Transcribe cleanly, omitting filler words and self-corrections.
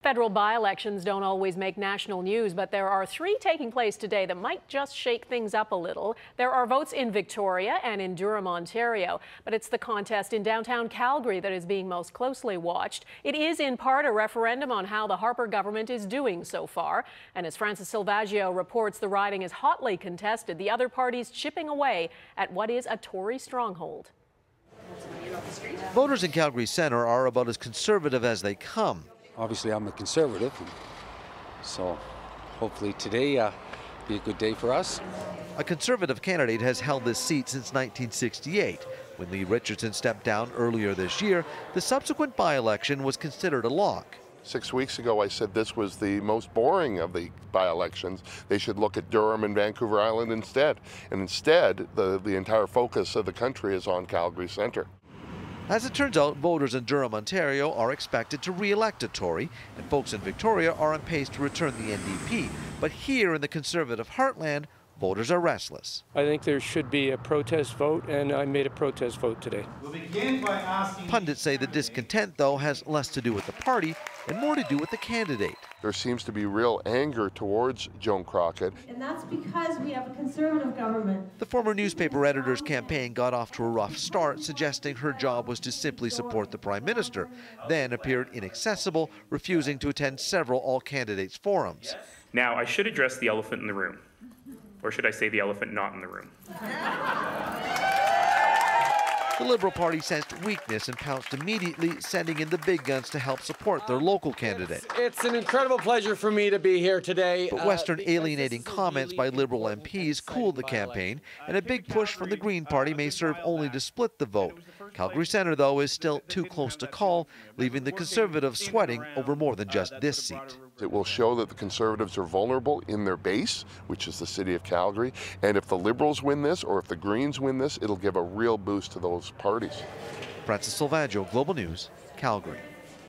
Federal by-elections don't always make national news, but there are three taking place today that might just shake things up a little. There are votes in Victoria and in Durham, Ontario, but it's the contest in downtown Calgary that is being most closely watched. It is in part a referendum on how the Harper government is doing so far. And as Francis Silvaggio reports, the riding is hotly contested, the other parties chipping away at what is a Tory stronghold. Voters in Calgary Centre are about as conservative as they come. Obviously, I'm a conservative, so hopefully today be a good day for us. A conservative candidate has held this seat since 1968. When Lee Richardson stepped down earlier this year, the subsequent by-election was considered a lock. 6 weeks ago, I said this was the most boring of the by-elections. They should look at Durham and Vancouver Island instead. And instead, the entire focus of the country is on Calgary Centre. As it turns out, voters in Durham, Ontario are expected to re-elect a Tory, and folks in Victoria are on pace to return the NDP. But here in the Conservative heartland, voters are restless. I think there should be a protest vote, and I made a protest vote today. We'll begin by asking... Pundits say the discontent, though, has less to do with the party and more to do with the candidate. There seems to be real anger towards Joan Crockett. And that's because we have a conservative government. The former newspaper editor's campaign got off to a rough start, suggesting her job was to simply support the Prime Minister, then appeared inaccessible, refusing to attend several all-candidates forums. Now, I should address the elephant in the room. Or should I say the elephant not in the room? The Liberal Party sensed weakness and pounced immediately, sending in the big guns to help support their local candidate. It's an incredible pleasure for me to be here today. But Western alienating comments by Liberal MPs cooled the campaign, and a big push from the Green Party may serve only to split the vote. Calgary Centre, though, is still too close to call, leaving the Conservatives sweating over more than just this seat. It will show that the Conservatives are vulnerable in their base, which is the city of Calgary, and if the Liberals win this or if the Greens win this, it'll give a real boost to those parties. Francis Silvaggio, Global News, Calgary.